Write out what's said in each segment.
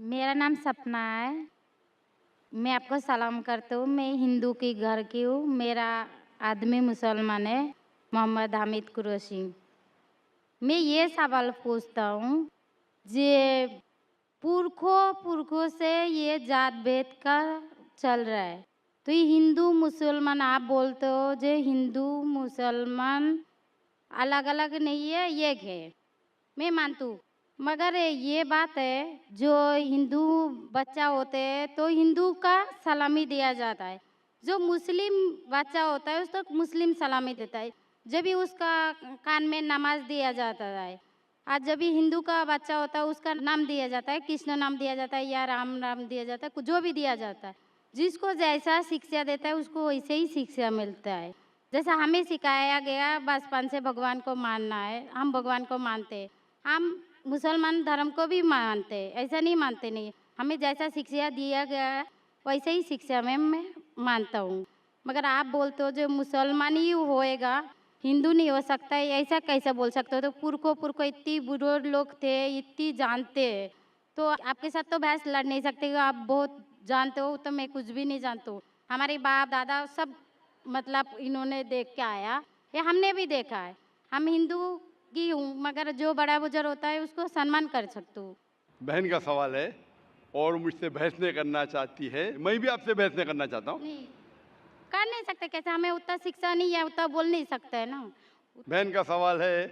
मेरा नाम सपना है। मैं आपको सलाम करती हूँ। मैं हिंदू की घर की हूँ। मेरा आदमी मुसलमान है, मोहम्मद हामिद कुरैशी। मैं ये सवाल पूछता हूँ, जे पुरखों पुरखों से ये जात भेद का चल रहा है, तो ये हिंदू मुसलमान आप बोलते हो, जो हिंदू मुसलमान अलग अलग नहीं है, एक है। मैं मानती हूँ, मगर ये बात है, जो हिंदू बच्चा होते हैं तो हिंदू का सलामी दिया जाता है, जो मुस्लिम बच्चा होता है उसको मुस्लिम सलामी देता है। जब भी उसका कान में नमाज दिया जाता है, आज जब भी हिंदू का बच्चा होता है उसका नाम दिया जाता है, कृष्ण नाम दिया जाता है या राम नाम दिया जाता है, जो भी दिया जाता है। जिसको जैसा शिक्षा देता है उसको वैसे ही शिक्षा मिलता है। जैसा हमें सिखाया गया बचपन से भगवान को मानना है, हम भगवान को मानते हैं। हम मुसलमान धर्म को भी मानते हैं, ऐसा नहीं मानते नहीं। हमें जैसा शिक्षा दिया गया है वैसे ही शिक्षा में मैं मानता हूँ। मगर आप बोलते हो जो मुसलमान ही होएगा, हिंदू नहीं हो सकता है, ऐसा कैसे बोल सकते हो? तो पुरखों इतनी बुजुर्ग लोग थे, इतनी जानते हैं, तो आपके साथ तो बहस लड़ नहीं सकते कि आप बहुत जानते हो, तो मैं कुछ भी नहीं जानती हूँ। हमारे बाप दादा सब मतलब इन्होंने देख के आया, ये हमने भी देखा है। हम हिंदू की हूँ, मगर जो बड़ा बुजुर्ग होता है उसको सम्मान कर सकती हूँ। बहन का सवाल है और मुझसे बहस नहीं करना चाहती है। मैं भी आपसे बहस नहीं करना चाहता हूँ। नहीं कर नहीं सकते, कैसे? हमें उतना शिक्षा नहीं है, उतना बोल नहीं सकते है ना। बहन का सवाल है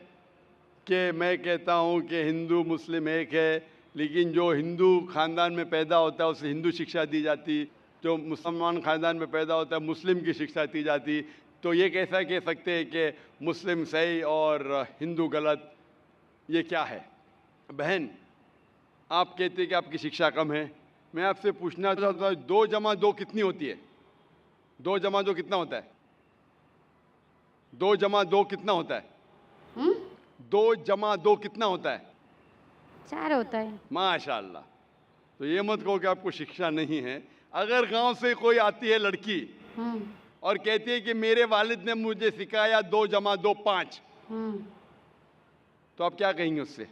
कि मैं कहता हूँ कि हिंदू मुस्लिम एक है, लेकिन जो हिंदू खानदान में पैदा होता है उसे हिंदू शिक्षा दी जाती, जो मुसलमान खानदान में पैदा होता है मुस्लिम की शिक्षा दी जाती। तो ये कैसा कह सकते हैं कि मुस्लिम सही और हिंदू गलत? ये क्या है? बहन, आप कहते हैं कि आपकी शिक्षा कम है। मैं आपसे पूछना चाहता हूँ, 2 + 2 कितनी होती है? 2 + 2 कितना होता है? 2 + 2 कितना होता है? 2 + 2 कितना होता है? 4 होता है। माशाल्लाह। तो ये मत कहो कि आपको शिक्षा नहीं है। अगर गांव से कोई आती है लड़की हम्म और कहती है कि मेरे वालिद ने मुझे सिखाया 2 + 2 5, हम्म तो आप क्या कहेंगे उससे?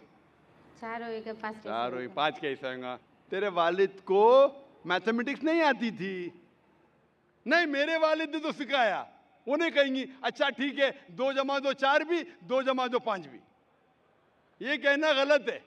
4 होएगा, 5 कैसे 4 हुई, होगा? 5 कैसे होगा? तेरे वालिद को मैथमेटिक्स नहीं आती थी? नहीं, मेरे वालिद ने तो सिखाया। वो नहीं कहेंगी अच्छा ठीक है 2 + 2 4 भी, 2 + 2 5 भी। ये कहना गलत है।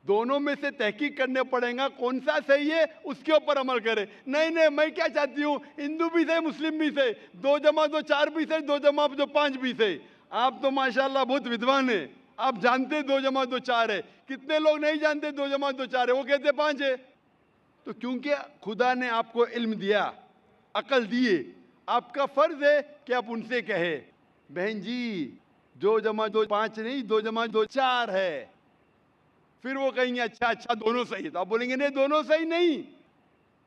दोनों में से तहकीक करने पड़ेगा, कौन सा सही है उसके ऊपर अमल करें। नहीं नहीं, मैं क्या चाहती हूँ, हिंदू भी सही मुस्लिम भी सही, 2 + 2 4 भी सही, 2 + 2 5 भी सही। आप तो माशाल्लाह बहुत विद्वान है, आप जानते 2 + 2 4 है। कितने लोग नहीं जानते 2 + 2 4 है, वो कहते 5 है। तो क्योंकि खुदा ने आपको इल्म दिया, अकल दिए, आपका फर्ज है कि आप उनसे कहे बहन जी 2 + 2 5 नहीं, 2 + 2 4 है। फिर वो कहेंगे अच्छा अच्छा दोनों सही है, तो आप बोलेंगे नहीं दोनों सही नहीं,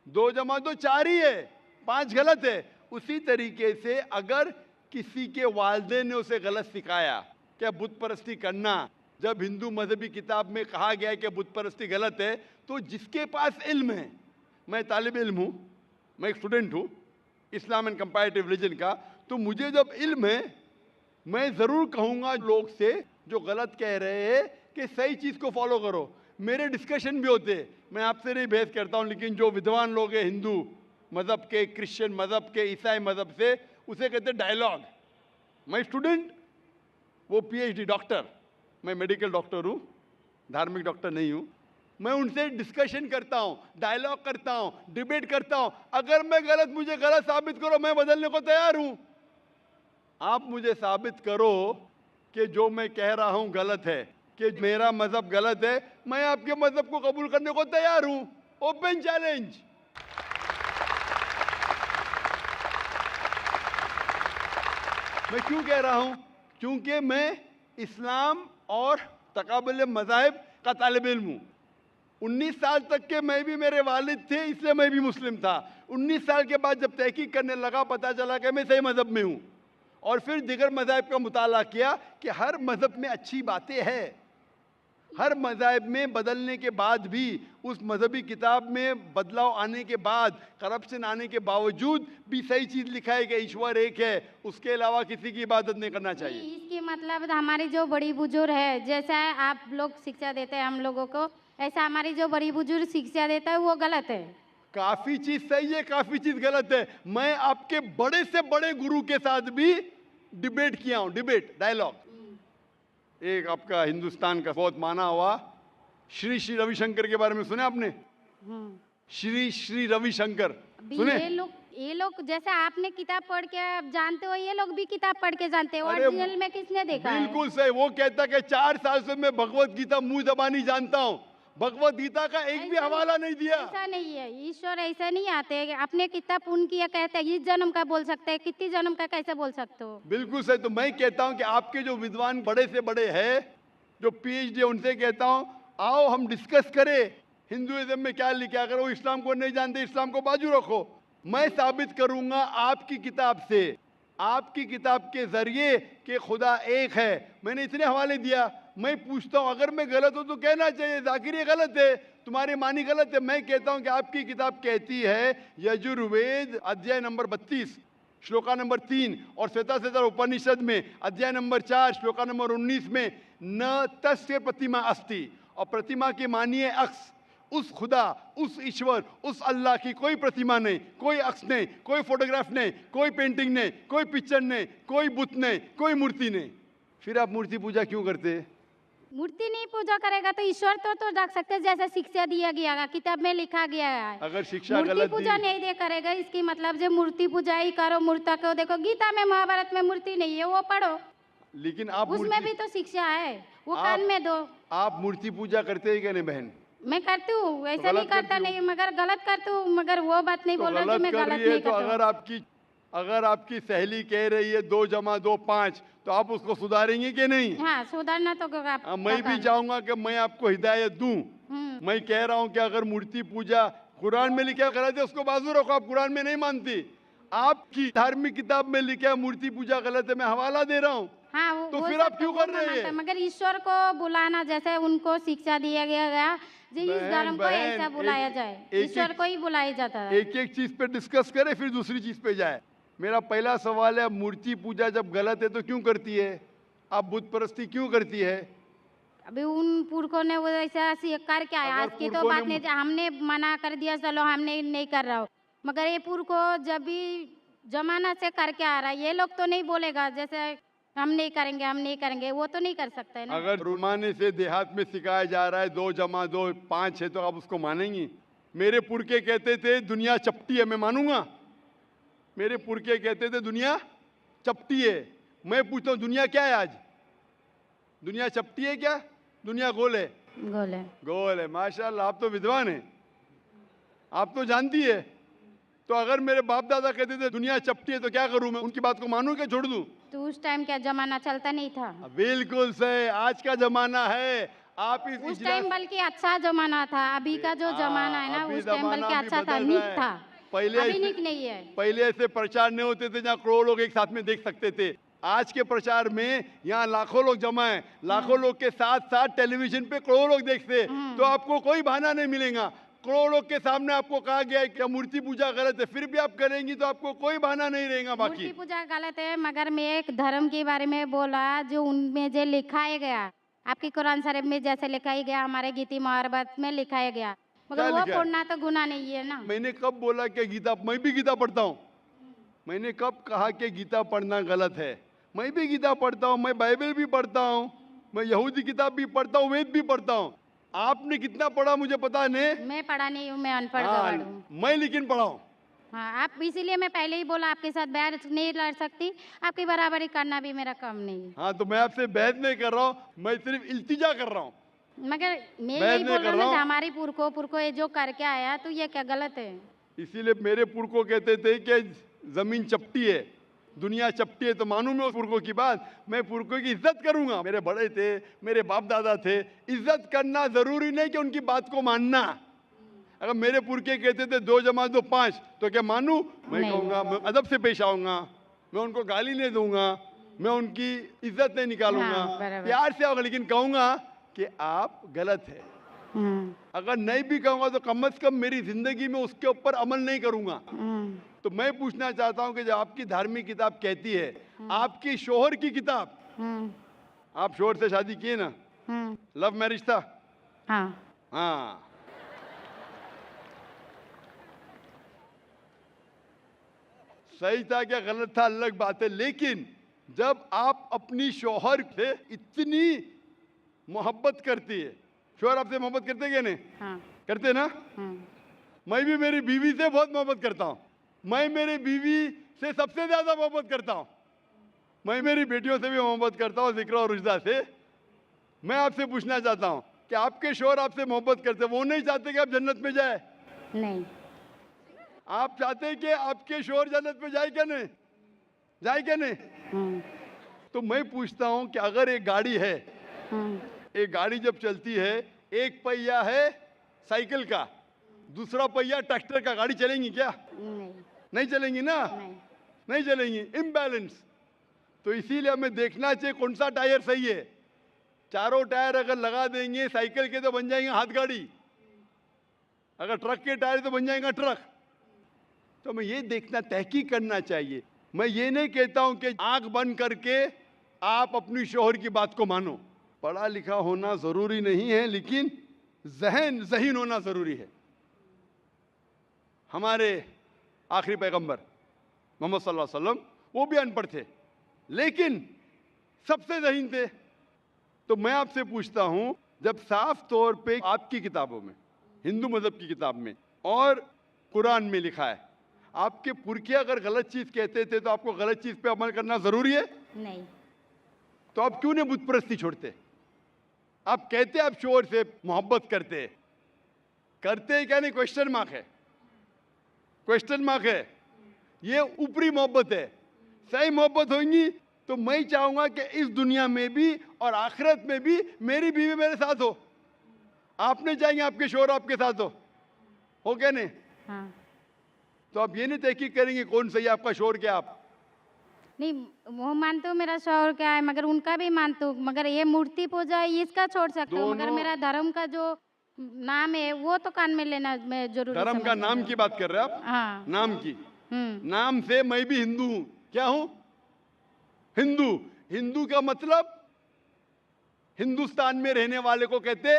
2 + 2 4 ही है, 5 गलत है। उसी तरीके से अगर किसी के वालिदैन ने उसे गलत सिखाया क्या बुत परस्ती करना, जब हिंदू मजहबी किताब में कहा गया है कि बुत परस्ती गलत है, तो जिसके पास इल्म है, मैं तालिब इल्म हूँ, मैं एक स्टूडेंट हूँ इस्लाम एंड कंपैरेटिव रिलीजन का, तो मुझे जब इल्म है मैं ज़रूर कहूँगा लोग से जो गलत कह रहे हैं कि सही चीज़ को फॉलो करो। मेरे डिस्कशन भी होते हैं, मैं आपसे नहीं बहस करता हूँ, लेकिन जो विद्वान लोग हैं हिंदू मज़हब के, क्रिश्चियन मज़हब के, ईसाई मज़हब से, उसे कहते हैं डायलॉग। मैं स्टूडेंट, वो पीएचडी डॉक्टर, मैं मेडिकल डॉक्टर हूँ, धार्मिक डॉक्टर नहीं हूँ। मैं उनसे डिस्कशन करता हूँ, डायलॉग करता हूँ, डिबेट करता हूँ। अगर मैं गलत, मुझे गलत साबित करो, मैं बदलने को तैयार हूँ। आप मुझे साबित करो कि जो मैं कह रहा हूं गलत है, कि मेरा मजहब गलत है, मैं आपके मजहब को कबूल करने को तैयार हूं। Open challenge. मैं क्यों कह रहा हूं? क्योंकि मैं इस्लाम और तकाबुल मज़ाहिब का तालिब इल्म हूं। 19 साल तक के मैं भी, मेरे वालिद थे इसलिए मैं भी मुस्लिम था। 19 साल के बाद जब तहकीक करने लगा, पता चला कि मैं सही मजहब में हूं, और फिर दिगर मज़ाहिब का मुताला किया कि हर मज़हब में अच्छी बातें हैं। हर मज़ाहिब में बदलने के बाद भी, उस मजहबी किताब में बदलाव आने के बाद, करप्शन आने के बावजूद भी सही चीज़ लिखा है कि ईश्वर एक है, उसके अलावा किसी की इबादत नहीं करना नहीं, चाहिए। इसके मतलब हमारी जो बड़ी बुजुर्ग है, जैसा आप लोग शिक्षा देते हैं हम लोगों को, ऐसा हमारी जो बड़ी बुजुर्ग शिक्षा देता है वो गलत है। काफी चीज सही है, काफी चीज गलत है। मैं आपके बड़े से बड़े गुरु के साथ भी डिबेट किया हूं, डिबेट डायलॉग। एक आपका हिंदुस्तान का बहुत माना हुआ श्री श्री रविशंकर के बारे में सुने आपने? श्री श्री रविशंकर अभी सुने? ये लोग जैसे आपने किताब पढ़ के आप जानते हो, ये लोग भी किताब पढ़ के जानते हो। अरे ओरिजिनल में किसने देखा है? बिल्कुल सही। वो कहता कि 4 साल से मैं भगवत गीता मुंह जबानी जानता हूँ, भगवत गीता का एक भी हवाला नहीं दिया। ऐसा नहीं है, ईश्वर ऐसे नहीं आते। आपने कितना पुण्य किया कहते हैं, इस जन्म का बोल सकते हैं, कितनी जन्म का कैसे बोल सकते हो? बिल्कुल सही। तो मैं कहता हूं कि आपके जो विद्वान बड़े से बड़े हैं, जो पीएचडी, उनसे कहता हूं आओ हम डिस्कस करें हिंदुइज्म में क्या लिखा है। अगर वो इस्लाम को नहीं जानते, इस्लाम को बाजू रखो। मैं साबित करूंगा आपकी किताब से, आपकी किताब के जरिए कि खुदा एक है। मैंने इतने हवाले दिया। मैं पूछता हूं अगर मैं गलत हूं तो कहना चाहिए जाकिर ये गलत है, तुम्हारी मानी गलत है। मैं कहता हूं कि आपकी किताब कहती है यजुर्वेद अध्याय नंबर 32 श्लोका नंबर 3 और श्वेताश्वेतर उपनिषद में अध्याय नंबर 4 श्लोका नंबर 19 में न तस्य प्रतिमा अस्ति, और प्रतिमा की मानिए अक्स। उस खुदा, उस ईश्वर, उस अल्लाह की कोई प्रतिमा नहीं, कोई अक्स नहीं, कोई फोटोग्राफ नहीं, कोई पेंटिंग नहीं, कोई पिक्चर नहीं, कोई बुत नहीं, कोई मूर्ति नहीं। फिर आप मूर्ति पूजा क्यों करते हैं? मूर्ति नहीं पूजा करेगा तो ईश्वर तो रख सकते हैं, जैसे शिक्षा दिया गया है, किताब में लिखा गया है। अगर शिक्षा मूर्ति गलत पूजा दी, नहीं दे करेगा इसकी मतलब जो मूर्ति पूजा ही करो। मूर्ता को देखो, गीता में महाभारत में मूर्ति नहीं है, वो पढ़ो, लेकिन आप उसमें भी तो शिक्षा है, वो कान में दो। आप मूर्ति पूजा करते हैं क्या नहीं बहन? मैं करती हूँ, ऐसा गलत नहीं करता करती नहीं, मगर गलत करती हूँ। मगर वो बात नहीं तो बोल रहा जो गलत मैं कर गलत रही है। नहीं तो करता। अगर आपकी सहेली कह रही है 2 जमा 2 5, तो आप उसको सुधारेंगे कि नहीं? हाँ, सुधारना तो आप मैं भी चाहूंगा कि मैं आपको हिदायत दूं। मैं कह रहा हूं कि अगर मूर्ति पूजा कुरान में लिखा गलत है, उसको बाजू रखो। आप कुरान में नहीं मानती, आपकी धार्मिक किताब में लिखा है मूर्ति पूजा गलत है, मैं हवाला दे रहा हूँ। हाँ, तो वो फिर सब आप क्यों वो कर मैं रहे मानता हैं? मगर ईश्वर को बुलाना, जैसे उनको शिक्षा दिया गया जो इस बहन, धर्म को बहन, ऐसा बुलाया जाए, ईश्वर को ही बुलाया जाता है। एक एक चीज पे डिस्कस करे फिर दूसरी चीज पे जाए। मेरा पहला सवाल है, मूर्ति पूजा जब गलत है तो क्यों करती है? आप बुत परस्ती क्यों करती है? अभी उन पुरखों ने वो ऐसा कर क्या है, अगर आज की तो पुरखों बात ने- नहीं, हमने मना कर दिया चलो हमने नहीं कर रहा हो, मगर ये पुरखों जब भी जमाना से करके आ रहा है, ये लोग तो नहीं बोलेगा जैसे हम नहीं करेंगे, हम नहीं करेंगे, वो तो नहीं कर सकते ना। अगर रुमाने से देहात में सिखाया जा रहा है 2 जमा 2 5 है, तो आप उसको मानेंगी? मेरे पुरखे कहते थे दुनिया चपटी है, मैं मानूंगा? मेरे पुरखे कहते थे दुनिया चपटी है। मैं पूछता हूँ दुनिया क्या है आज? दुनिया चपटी है क्या? दुनिया गोल है? गोल है। गोल है। माशाल्लाह, आप तो विद्वान हैं, आप तो जानती है। तो अगर मेरे बाप दादा कहते थे दुनिया चपटी है तो क्या करूं मैं? उनकी बात को मानूं क्या छोड़ दूं? तो उस टाइम क्या जमाना चलता नहीं था? बिल्कुल सही, आज का जमाना है। आप इस उस टाइम बल्कि अच्छा जमाना था, अभी का जो जमाना है ना, अभी उस टाइम जमाना बल्कि भी अच्छा था, बदल नीक रहा है। था। पहले अभी ऐसे- नीक नहीं है। पहले ऐसे प्रचार नहीं होते थे जहाँ करोड़ों लोग एक साथ में देख सकते थे। आज के प्रचार में यहाँ लाखों लोग जमा है, लाखों लोग के साथ साथ टेलीविजन पे करोड़ों लोग देखते हैं, तो आपको कोई बहाना नहीं मिलेगा। करोड़ों लोग के सामने आपको कहा गया है कि मूर्ति पूजा गलत है, फिर भी आप करेंगी तो आपको कोई बहाना नहीं रहेगा। मूर्ति बाकी पूजा गलत है, मगर मैं एक धर्म के बारे में बोला जो उनमें जो लिखाया गया, आपकी कुरान शरीफ में जैसे लिखाया गया, हमारे गीता महाभारत में लिखाया गया, मगर क्या वो लिखा है? पढ़ना तो गुनाह नहीं है ना। मैंने कब बोला कि गीता? मैं भी गीता पढ़ता हूँ। मैंने कब कहा कि गीता पढ़ना गलत है? मैं भी गीता पढ़ता हूँ, मैं बाइबल भी पढ़ता हूँ, मैं यहूदी किताब भी पढ़ता हूँ, वेद भी पढ़ता हूँ। आपने कितना पढ़ा मुझे पता नहीं। मैं पढ़ा नहीं हूँ, मैं अनपढ़ हाँ, गवार हूँ। मैं लेकिन पढ़ा हूँ। हाँ, आप इसीलिए मैं पहले ही बोला आपके साथ बहस नहीं लड़ सकती, आपकी बराबरी करना भी मेरा काम नहीं है। हाँ, तो मैं आपसे बहस नहीं कर रहा हूँ, मैं सिर्फ इल्तिजा कर रहा हूँ। मगर मैं बहस यही नहीं बोल कर रहा रहा हूँ हूँ। ना, हमारी पुरखों ये जो करके आया तो ये क्या गलत है? इसीलिए मेरे पुरखों कहते थे कि जमीन चपटी है, दुनिया चपटी है, तो मानूं मैं उस पुरखों की बात? मैं पुरखों की इज्जत करूंगा। मेरे बड़े थे, मेरे बाप दादा थे, इज्जत करना जरूरी नहीं कि उनकी बात को मानना। अगर मेरे पुरखे कहते थे 2 जमा 2 5, तो क्या मानूं? मैं नहीं। कहूंगा, मैं अदब से पेश आऊंगा, मैं उनको गाली नहीं दूंगा, मैं उनकी इज्जत नहीं निकालूंगा, हाँ, बराबर। प्यार से आऊंगा, लेकिन कहूंगा कि आप गलत है। अगर नहीं भी कहूंगा तो कम से कम मेरी जिंदगी में उसके ऊपर अमल नहीं करूंगा। तो मैं पूछना चाहता हूं कि जब आपकी धार्मिक किताब कहती है, आपकी शोहर की किताब, आप शोहर से शादी किए ना, लव मैरिज था, हाँ, हाँ, सही था क्या गलत था अलग बात है, लेकिन जब आप अपनी शौहर से इतनी मोहब्बत करती है, शौहर आपसे मोहब्बत करते क्या नहीं? हाँ। करते ना? मैं भी मेरी बीवी से बहुत मोहब्बत करता हूँ। मैं मेरी बीवी से सबसे ज्यादा मोहब्बत करता हूँ। मैं मेरी बेटियों से भी मोहब्बत करता हूँ, जिक्र और रुजदा से। मैं आपसे पूछना चाहता हूँ कि आपके शौहर आपसे मोहब्बत करते, वो नहीं चाहते कि आप जन्नत में जाए? नहीं। आप चाहते हैं कि आपके शौहर जन्नत में जाए क्या नहीं? जाए क्या नहीं? तो मैं पूछता हूँ कि अगर एक गाड़ी है, एक गाड़ी जब चलती है, एक पहिया है साइकिल का, दूसरा पहिया ट्रैक्टर का, गाड़ी चलेंगी क्या? नहीं। नहीं चलेंगी ना? नहीं। नहीं चलेंगी, इम्बैलेंस। तो इसीलिए हमें देखना चाहिए कौन सा टायर सही है। चारों टायर अगर लगा देंगे साइकिल के तो बन जाएंगे हाथ गाड़ी, अगर ट्रक के टायर तो बन जाएगा ट्रक। तो हमें ये देखना, तहकीक करना चाहिए। मैं ये नहीं कहता हूं कि आंख बंद करके आप अपनी शौहर की बात को मानो। पढ़ा लिखा होना जरूरी नहीं है, लेकिन ज़हीन होना जरूरी है। हमारे आखिरी पैगंबर मोहम्मद सल्लल्लाहु अलैहि वसल्लम, वो भी अनपढ़ थे लेकिन सबसे ज़हीन थे। तो मैं आपसे पूछता हूं, जब साफ तौर पे आपकी किताबों में, हिंदू मजहब की किताब में और कुरान में लिखा है, आपके पुरखे अगर गलत चीज कहते थे तो आपको गलत चीज पे अमल करना जरूरी है? नहीं। तो आप क्यों नहीं बुत परस्ती छोड़ते? आप कहते आप शोर से मोहब्बत करते क्या नहीं? क्वेश्चन मार्क है, क्वेश्चन मार्क है। ये ऊपरी मोहब्बत है। सही मोहब्बत होगी तो मैं चाहूंगा कि इस दुनिया में भी और आखिरत में भी मेरी बीवी मेरे साथ हो। आप नहीं चाहेंगे आपके शोर आपके साथ हो क्या नहीं? हाँ। तो आप ये नहीं तहकीक करेंगे कौन सही आपका शोर क्या? आप नहीं, वो मानते हो मेरा शौहर क्या है, मगर उनका भी मानते हो, मगर ये मूर्ति पूजा इसका छोड़ सकते हो, मगर दोनों- मेरा धर्म का जो नाम है वो तो कान में लेना मैं जरूरी धर्म का समझती नाम हूँ। की बात कर रहे हैं आप? हाँ। नाम की। हम्म। नाम से मैं भी हिंदू हूं। क्या हूं? हिंदू। हिंदू का मतलब हिंदुस्तान में रहने वाले को कहते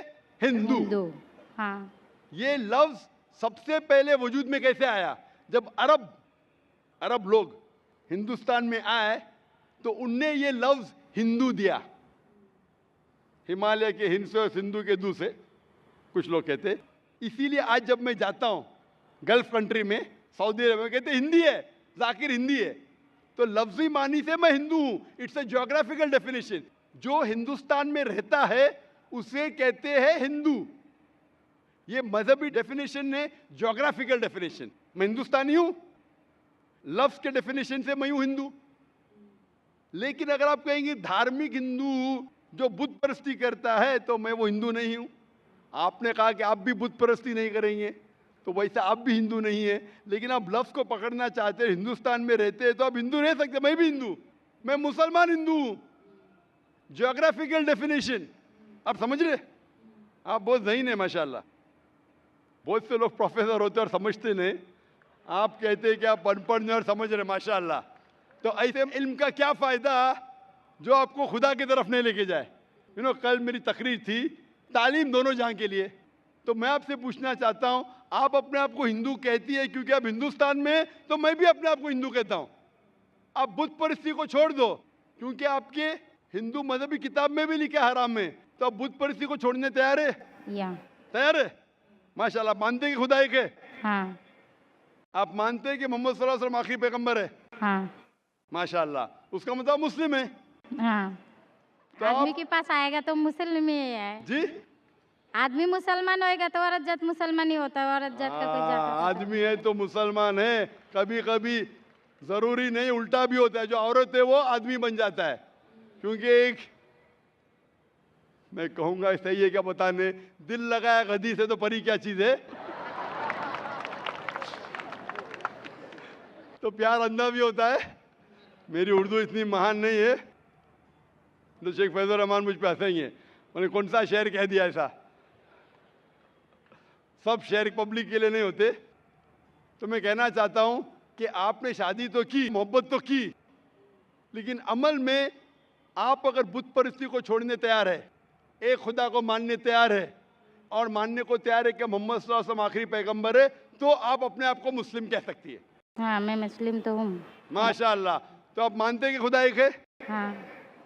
हिंदू। हिंदू। हाँ। ये लफ्ज सबसे पहले वजूद में कैसे आया? जब अरब लोग हिंदुस्तान में आए तो उनने ये लफ्ज हिंदू दिया। हिमालय के हिंद से और सिंधु के दू से कुछ लोग कहते। इसीलिए आज जब मैं जाता हूं गल्फ कंट्री में, सऊदी अरब में, कहते हिंदी है, जाकिर हिंदी है। तो लफ्जी मानी से मैं हिंदू हूं। It's a geographical definition. जो हिंदुस्तान में रहता है उसे कहते हैं हिंदू। ये मजहबी डेफिनेशन ने ज्योग्राफिकल डेफिनेशन। मैं हिंदुस्तानी हूं, लफ्ज के डेफिनेशन से मैं हूं हिंदू। लेकिन अगर आप कहेंगे धार्मिक हिंदू जो बुत परस्ती करता है तो मैं वो हिंदू नहीं हूं। आपने कहा कि आप भी बुत परस्ती नहीं करेंगे तो वैसे आप भी हिंदू नहीं है। लेकिन आप लफ्ज को पकड़ना चाहते हैं, हिंदुस्तान में रहते हैं तो आप हिंदू रह सकते। मैं भी हिंदू, मैं मुसलमान हिंदू हूं। ज्योग्राफिकल डेफिनेशन आप समझ रहे? आप बहुत ज़हीन है माशाल्लाह। बहुत से लोग प्रोफेसर होते और समझते नहीं। आप कहते हैं कि आप अनपढ़ नहीं और समझ रहे, माशाल्लाह। तो ऐसे इल्म का क्या फ़ायदा जो आपको खुदा की तरफ नहीं लेके जाए? कल मेरी तकरीर थी तालीम दोनों जहां के लिए। तो मैं आपसे पूछना चाहता हूं, आप अपने आप को हिंदू कहती है क्योंकि आप हिंदुस्तान में हैं, तो मैं भी अपने आप को हिंदू कहता हूं। आप बुत परस्ती को छोड़ दो क्योंकि आपके हिंदू मजहबी किताब में भी लिखा है हराम में, तो आप बुत परस्ती को छोड़ने तैयार है? या। तैयार है? माशाल्लाह। मानते हैं कि खुदा एक है? हाँ। आप मानते हैं कि मोहम्मद सल्लल्लाहु अलैहि वसल्लम आखिरी पैगंबर है? हाँ। माशाल्लाह। उसका मतलब मुस्लिम है। हाँ। तो आदमी आप के पास आएगा तो मुस्लिम ही है। जी, आदमी मुसलमान होएगा तो औरत जात मुसलमान ही होता है, औरत जात का कोई जात होता है। आदमी है तो मुसलमान है। कभी कभी जरूरी नहीं, उल्टा भी होता है। जो औरत है वो आदमी बन जाता है। क्योंकि एक, मैं कहूंगा सही है क्या बताने, दिल लगाया गधी से तो परी क्या चीज है। तो प्यार अंधा भी होता है। मेरी उर्दू इतनी महान नहीं है तो शेख फैजुर रहमान मुझ पे हंसेंगे, मैंने कौन सा शेर कह दिया ऐसा। सब शेर पब्लिक के लिए नहीं होते। तो मैं कहना चाहता हूं कि आपने शादी तो की, मोहब्बत तो की, लेकिन अमल में आप अगर बुत परस्ती को छोड़ने तैयार है, एक खुदा को मानने तैयार है, और मानने को तैयार है कि मोहम्मद सल्लल्लाहु अलैहि वसल्लम आखिरी पैगंबर है, तो आप अपने आप को मुस्लिम कह सकती है। हाँ, मैं मुस्लिम तो हूँ। माशाअल्लाह। तो आप मानते हैं कि खुदा एक है? हाँ।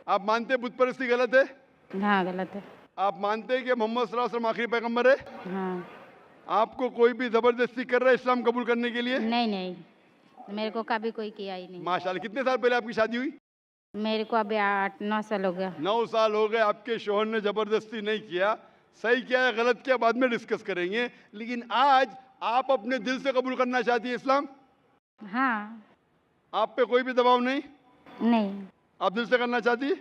आप मानते हैं बुत परस्ती गलत है? हाँ, गलत है। आप मानते हैं कि मोहम्मद सल्लल्लाहु अलैहि वसल्लम आखिरी पैगंबर है? हाँ। आपको कोई भी जबरदस्ती कर रहा है इस्लाम कबूल करने के लिए? नहीं नहीं, मेरे को कभी कोई किया ही नहीं। माशाअल्लाह। कितने साल पहले आपकी शादी हुई? मेरे को अभी 8-9 साल हो गया। 9 साल हो गए। आपके शोहर ने जबरदस्ती नहीं किया। सही किया है गलत किया बाद में डिस्कस करेंगे, लेकिन आज आप अपने दिल से कबूल करना चाहती है इस्लाम? हाँ। आप पे कोई भी दबाव नहीं? नहीं। आप दिल से करना चाहती है?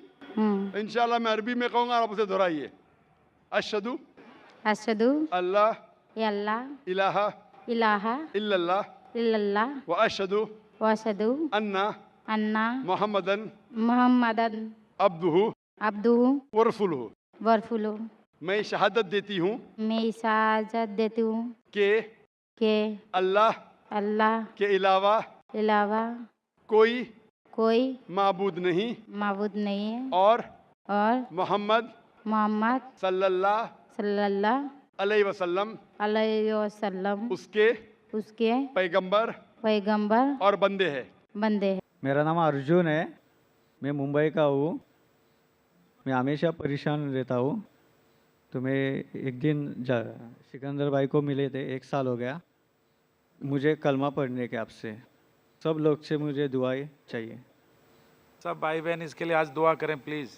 इंशाल्लाह मैं अरबी में कहूँगा, आप उसे दोहराइए। अशहदु अशहदु अल्लाह अल्लाह इलाहा इलाहा इल्लल्लाह इल्लल्लाह व अशहदु व अशहदु अन्ना अन्ना मुहम्मदन मुहम्मदन अब्दुहु अब्दुहु व रसूलुहु। व रसूलुहु। मैं शहादत देती हूँ मैं इजाज़त देती हूँ कि कि अल्लाह अल्लाह के अलावा अलावा कोई कोई माबूद नहीं माबूद नहीं है और और मोहम्मद मोहम्मद सल्लल्लाहु सल्लल्लाहु अलैहि वसल्लम अलैहि वसल्लम उसके उसके पैगंबर पैगंबर और बंदे हैं। बंदे हैं। मेरा नाम अर्जुन है, मैं मुंबई का हूँ। मैं हमेशा परेशान रहता हूँ। तो मैं एक दिन सिकंदर भाई को मिले थे, 1 साल हो गया। मुझे कलमा पढ़ने के आपसे सब लोग से मुझे दुआएं चाहिए। सब भाई बहन इसके लिए आज दुआ करें प्लीज़।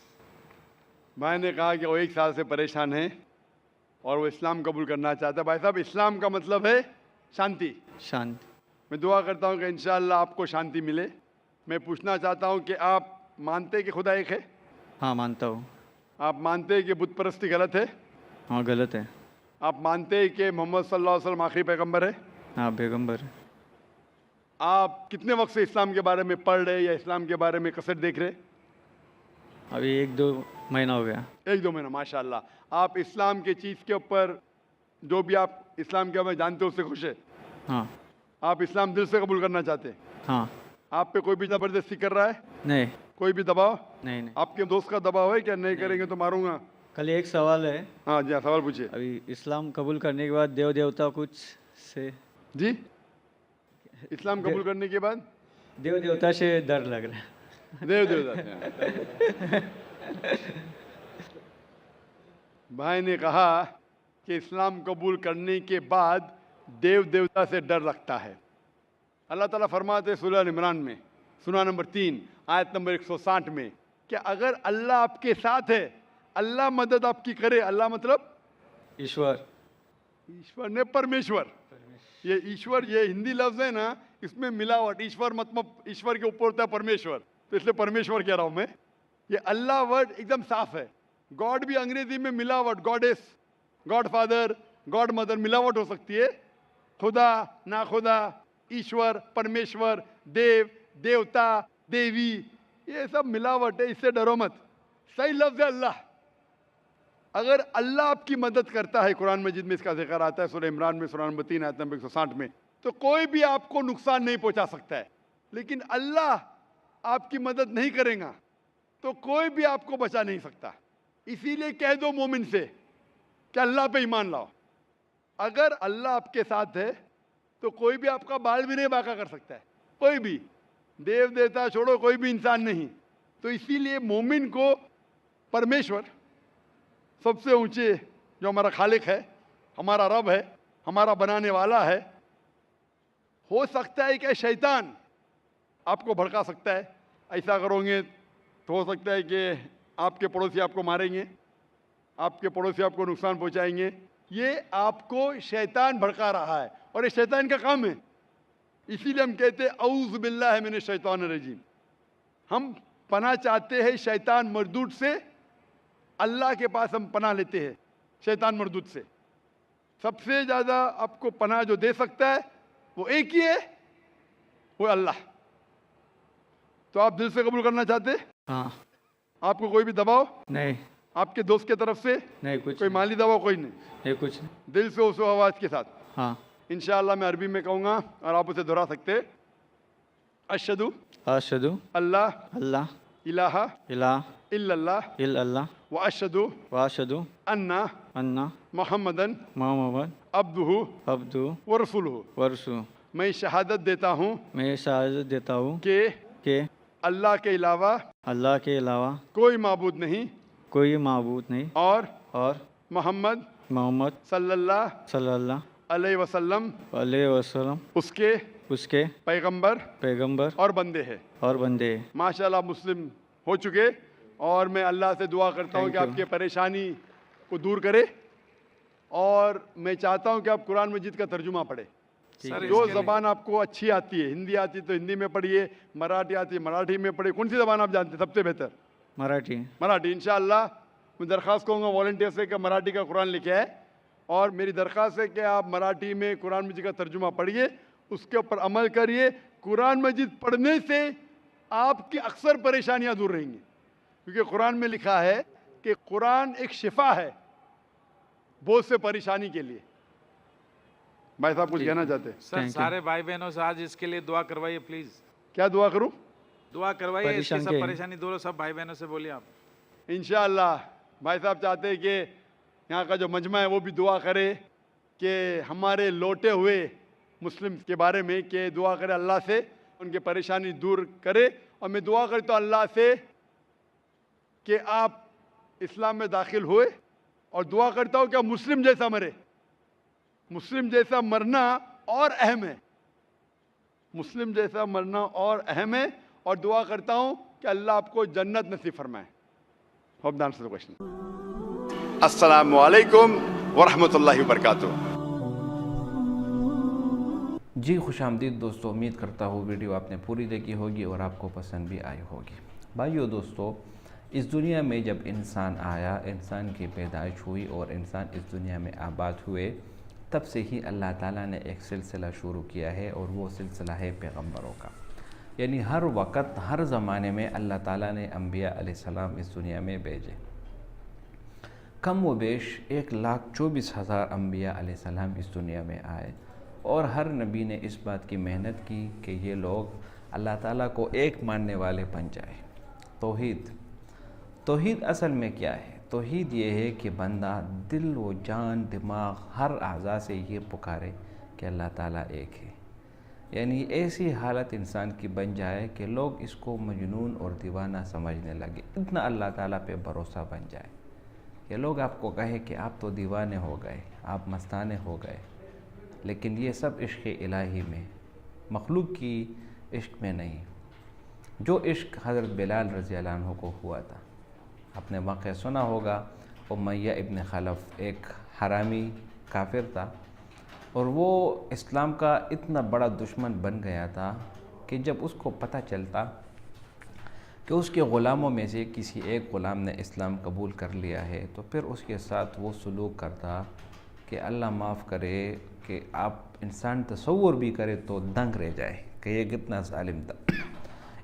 भाई ने कहा कि वो 1 साल से परेशान है और वो इस्लाम कबूल करना चाहता है। भाई साहब, इस्लाम का मतलब है शांति। शांति। मैं दुआ करता हूँ कि इंशाअल्लाह आपको शांति मिले। मैं पूछना चाहता हूँ कि आप मानते हैं कि खुदा एक है? हाँ, मानता हूँ। आप मानते हैं कि बुत परस्ती गलत है? हाँ, गलत है। आप मानते हैं कि मोहम्मद सल्लल्लाहु अलैहि वसल्लम आखिरी पैगंबर है? हाँ, पैगंबर। आप कितने वक्त से इस्लाम के बारे में पढ़ रहे या इस्लाम के बारे में कसर देख रहे? अभी 1-2 महीना हो गया। 1-2 महीना। माशाअल्लाह। आप इस्लाम के चीज़ के ऊपर जो भी आप इस्लाम के बारे में जानते हो उससे खुश है? हाँ। आप इस्लाम दिल से कबूल करना चाहते हैं? हाँ। आप पे कोई भी ज़बरदस्ती कर रहा है? नहीं। कोई भी दबाव? नहीं। आपके दोस्त का दबाव है क्या? नहीं करेंगे तो मारूंगा? कल एक सवाल है। हाँ जी, हाँ, सवाल पूछिए। अभी इस्लाम कबूल करने के बाद देव देवता कुछ से जी, इस्लाम कबूल करने के बाद देव देवता से डर लग रहा है। देव देवता भाई ने कहा कि इस्लाम कबूल करने के बाद देव देवता से डर लगता है। अल्लाह ताला फरमाते हैं सूरह इमरान में, सूरह नंबर 3 आयत नंबर 160 में कि अगर अल्लाह आपके साथ है, अल्लाह मदद आपकी करे। अल्लाह मतलब ईश्वर। ईश्वर ने परमेश्वर। ये ईश्वर, ये हिंदी लफ्ज है ना, इसमें मिलावट। ईश्वर मतलब ईश्वर के ऊपर होता है परमेश्वर, तो इसलिए परमेश्वर कह रहा हूं मैं। ये अल्लाह वर्ड एकदम साफ है। गॉड भी अंग्रेजी में मिलावट, goddess, God father, God mother, मिलावट हो सकती है। खुदा, ना खुदा, ईश्वर, परमेश्वर, देव, देवता, देवी, ये सब मिलावट है, इससे डरो मत। सही लफ्ज है अल्लाह। अगर अल्लाह आपकी मदद करता है, कुरान मजीद में इसका जिक्र आता है सूरह इमरान में सूरह नंबर 3 आयत नंबर 160 में, तो कोई भी आपको नुकसान नहीं पहुंचा सकता है। लेकिन अल्लाह आपकी मदद नहीं करेगा तो कोई भी आपको बचा नहीं सकता। इसीलिए कह दो मोमिन से कि अल्लाह पे ईमान लाओ। अगर अल्लाह आपके साथ है तो कोई भी आपका बाल भी नहीं बांका कर सकता है, कोई भी, देव देवता छोड़ो, कोई भी इंसान नहीं। तो इसीलिए मोमिन को परमेश्वर सबसे ऊंचे, जो हमारा खालिक है, हमारा रब है, हमारा बनाने वाला है। हो सकता है कि शैतान आपको भड़का सकता है, ऐसा करोगे तो हो सकता है कि आपके पड़ोसी आपको मारेंगे, आपके पड़ोसी आपको नुकसान पहुंचाएंगे। ये आपको शैतान भड़का रहा है और ये शैतान का काम है। इसीलिए हम कहते हैं औज़ु बिल्लाहि मिनश शैतानिर रजीम। हम पनाह चाहते हैं शैतान मरदूद से, अल्लाह के पास हम पनाह लेते हैं शैतान मरदूद से। सबसे ज़्यादा आपको पनाह जो दे सकता है वो एक ही है, वो अल्लाह। तो आप दिल से कबूल करना चाहते हैं? हाँ। आपको कोई भी दबाव नहीं। आपके दोस्त की तरफ से? नहीं, कुछ कोई माली दबाव कोई नहीं? नहीं, कुछ नहीं। दिल से उस आवाज़ के साथ। हाँ। इंशाअल्लाह मैं अरबी में कहूँगा और आप उसे दोहरा सकते हैं। अशहदु अशहदु अल्लाह अल्लाह इलाहा इला इल्लल्लाह इल्लल्लाह व अशहदु वाशदु अन्ना अन्ना मुहम्मदन मोहम्मद अब्दुहु अब्दु व रसूलुहु। वरसु। मैं शहादत देता हूँ मैं शहादत देता हूँ कि अल्लाह के अलावा अल्लाह के अलावा कोई माबूद नहीं कोई माबूद नहीं और और मोहम्मद मोहम्मद सल्लल्लाहु सल्लल्लाहु अलैहि वसल्लम अलैहि वसल्लम उसके उसके पैगंबर पैगंबर और बंदे हैं। और बंदे हैं। माशाल्लाह मुस्लिम हो चुके, और मैं अल्लाह से दुआ करता हूँ Thank कि you. आपकी परेशानी को दूर करे, और मैं चाहता हूँ कि आप कुरान मजीद का तर्जुमा पढ़े। सर जो इसके लिए- ज़बान आपको अच्छी आती है, हिंदी आती है तो हिंदी में पढ़िए, मराठी आती है मराठी में पढ़िए। कौन सी ज़बान आप जानते हैं सबसे बेहतर? मराठी। मराठी। इंशाअल्लाह मैं दरख्वास्त करूँगा वॉलंटियर से कि मराठी का कुरान लिखे आए, और मेरी दरख्वास्त है कि आप मराठी में कुरान मजीद का तर्जुमा पढ़िए, उसके ऊपर अमल करिए। कुरान मजीद पढ़ने से आपकी अक्सर परेशानियां दूर रहेंगी, क्योंकि कुरान में लिखा है कि कुरान एक शिफा है बहुत से परेशानी के लिए। भाई साहब कुछ कहना चाहते हैं? सर सारे भाई बहनों से आज इसके लिए दुआ करवाइए प्लीज। क्या दुआ करूं? दुआ करवाइए, इसकी परेशान सब के- परेशानी दूर हो। सब भाई बहनों से बोलिए आप। इंशाअल्लाह भाई साहब चाहते हैं कि यहाँ का जो मजमा है वो भी दुआ करे कि हमारे लौटे हुए मुस्लिम के बारे में कि दुआ करे अल्लाह से उनकी परेशानी दूर करे। और मैं दुआ करता हूँ अल्लाह से कि आप इस्लाम में दाखिल हुए, और दुआ करता हूँ कि आप मुस्लिम जैसा मरे। मुस्लिम जैसा मरना और अहम है, मुस्लिम जैसा मरना और अहम है। और दुआ करता हूँ कि अल्लाह आपको जन्नत नसीब फरमाए। Hope that answers the question. अस्सलामु अलैकुम वरहमतुल्लाहि वबरकातुहू। जी खुशामदीद दोस्तों, उम्मीद करता हूँ वीडियो आपने पूरी देखी होगी और आपको पसंद भी आई होगी। भाइयों दोस्तों, इस दुनिया में जब इंसान आया, इंसान की पैदाइश हुई और इंसान इस दुनिया में आबाद हुए, तब से ही अल्लाह ताला ने एक सिलसिला शुरू किया है, और वो सिलसिला है पैगंबरों का। यानी हर वक्त हर ज़माने में अल्लाह ताला ने अम्बिया अलैहिस्सलाम इस दुनिया में भेजे। कम व बेश 1,24,000 अम्बिया अलैहिस्सलाम इस दुनिया में आए, और हर नबी ने इस बात की मेहनत की कि ये लोग अल्लाह ताला को एक मानने वाले बन जाए। तौहीद असल में क्या है? तौहीद ये है कि बंदा दिल व जान दिमाग हर अज़ा से ये पुकारे कि अल्लाह ताला एक है। यानी ऐसी हालत इंसान की बन जाए कि लोग इसको मजनून और दीवाना समझने लगे, इतना अल्लाह ताला पे भरोसा बन जाए। ये लोग आपको कहे कि आप तो दीवाने हो गए, आप मस्ताने हो गए, लेकिन ये सब इश्क़ इलाही में, मखलूक की इश्क में नहीं। जो इश्क हज़रत बिलाल रज़ी अल्लाह अन्हु को हुआ था, आपने वाक़या सुना होगा। उमय्या इब्न खलफ एक हरामी काफिर था, और वो इस्लाम का इतना बड़ा दुश्मन बन गया था कि जब उसको पता चलता कि उसके ग़ुलामों में से किसी एक ग़ुलाम ने इस्लाम कबूल कर लिया है, तो फिर उसके साथ वो सलूक करता कि अल्लाह माफ़ करे कि आप इंसान तसव्वुर भी करे तो दंग रह जाए कि ये कितना ज़ालिम था।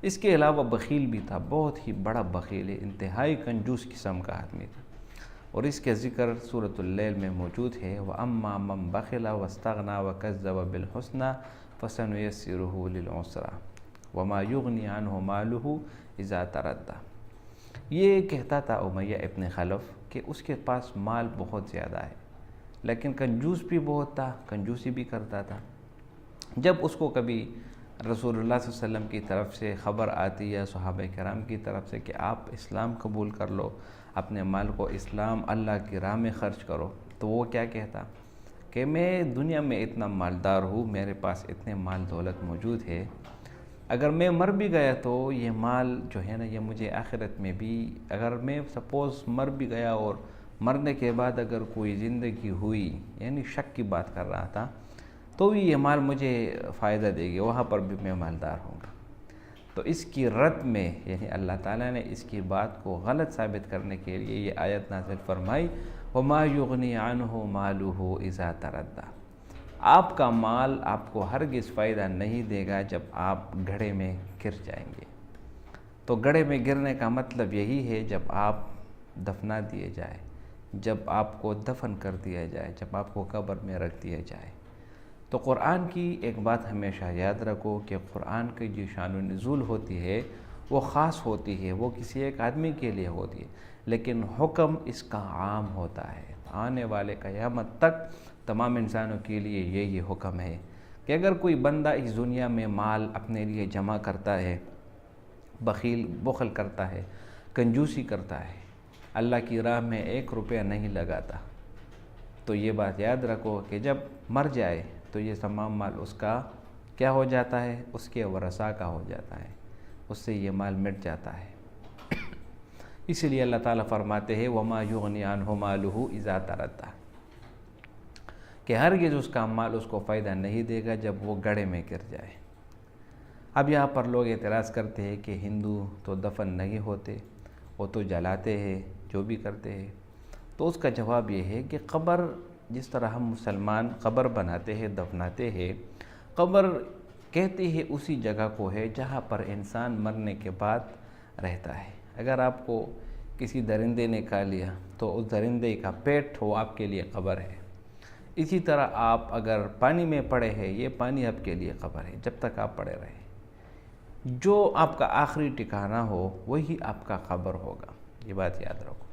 इसके अलावा बख़ील भी था, बहुत ही बड़ा बख़ील है, इंतहाई कंजूस किस्म का आदमी था। और इसके ज़िक्र सूरतुल लैल में मौजूद है। व अम्मा मन बख़िला वस्तग़ना व कज़्ज़ब बिल हुस्ना फ़सनुयस्सिरुहु लिल उसरा व मा युग़नी अन्हु मालुहु इज़ा तरद्दा। ये कहता था उमय्या इब्न खलफ कि उसके पास माल बहुत ज़्यादा है, लेकिन कंजूस भी बहुत था, कंजूसी भी करता था। जब उसको कभी रसूलुल्लाह सल्लल्लाहु अलैहि वसल्लम की तरफ से ख़बर आती या सहाबा किराम की तरफ से कि आप इस्लाम कबूल कर लो, अपने माल को इस्लाम अल्लाह की राह में ख़र्च करो, तो वो क्या कहता कि मैं दुनिया में इतना मालदार हूँ, मेरे पास इतने माल दौलत मौजूद है, अगर मैं मर भी गया तो ये माल जो है ना, ये मुझे आखिरत में भी, अगर मैं सपोज़ मर भी गया और मरने के बाद अगर कोई ज़िंदगी हुई, यानी शक की बात कर रहा था, तो भी ये माल मुझे फ़ायदा देगी, वहाँ पर भी मैं मालदार होऊंगा। तो इसकी रद्द में, यानी अल्लाह ताला ने इसकी बात को गलत साबित करने के लिए ये आयत नाज़िल फरमाई, वमा युग़नी अन्हु मालुहु इज़ा तरद्दा। आपका माल आपको हरगिज़ फ़ायदा नहीं देगा जब आप गड्ढे में गिर जाएंगे। तो गड्ढे में गिरने का मतलब यही है जब आप दफना दिए जाए, जब आपको दफन कर दिया जाए, जब आपको कब्र में रख दिया जाए। तो क़ुरान की एक बात हमेशा याद रखो कि क़ुरान की जो शान नुज़ूल होती है वो ख़ास होती है, वो किसी एक आदमी के लिए होती है, लेकिन हुक्म इसका आम होता है। आने वाले क़यामत तक तमाम इंसानों के लिए ये हुक्म है कि अगर कोई बंदा इस दुनिया में माल अपने लिए जमा करता है, बुखल करता है, कंजूसी करता है, अल्लाह की राह में 1 रुपया नहीं लगाता, तो ये बात याद रखो कि जब मर जाए तो ये तमाम माल उसका क्या हो जाता है, उसके वरसा का हो जाता है, उससे ये माल मिट जाता है। इसीलिए अल्लाह ताला फरमाते हैं वमा युगनी अन्हु मालुहु इज़ा तरद्दा, कि हरगिज़ उसका माल उसको फ़ायदा नहीं देगा जब वो गड्ढे में गिर जाए। अब यहाँ पर लोग एतराज़ करते हैं कि हिंदू तो दफन नहीं होते, वो तो जलाते हैं, जो भी करते हैं। तो उसका जवाब ये है कि क़ब्र, जिस तरह हम मुसलमान क़ब्र बनाते हैं, दफनाते हैं, क़ब्र कहते हैं उसी जगह को है जहाँ पर इंसान मरने के बाद रहता है। अगर आपको किसी दरिंदे ने खा लिया तो उस दरिंदे का पेट वो आपके लिए क़ब्र है। इसी तरह आप अगर पानी में पड़े हैं, ये पानी आपके लिए क़ब्र है जब तक आप पड़े रहे। जो आपका आखिरी ठिकाना हो वही आपका क़ब्र होगा, ये बात याद रखो।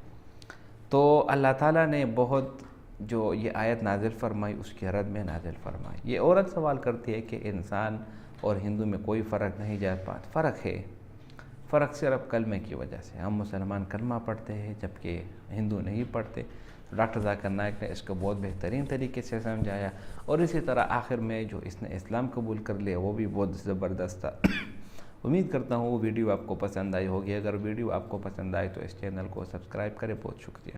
तो अल्लाह ताला ने बहुत जो ये आयत नाजिल फरमाई उसके रद में नाजिल फरमाई। ये औरत सवाल करती है कि इंसान और हिंदू में कोई फ़र्क नहीं जा पाता। फ़र्क है, फ़र्क सिर्फ कलमे की वजह से। हम मुसलमान कलमा पढ़ते हैं जबकि हिंदू नहीं पढ़ते। डॉक्टर ज़ाकिर नाइक ने इसको बहुत बेहतरीन तरीके से समझाया, और इसी तरह आखिर में जो इसने इस्लाम कबूल कर लिया वो भी बहुत ज़बरदस्त था। उम्मीद करता हूँ वो वीडियो आपको पसंद आई होगी। अगर वीडियो आपको पसंद आए तो इस चैनल को सब्सक्राइब करें। बहुत शुक्रिया।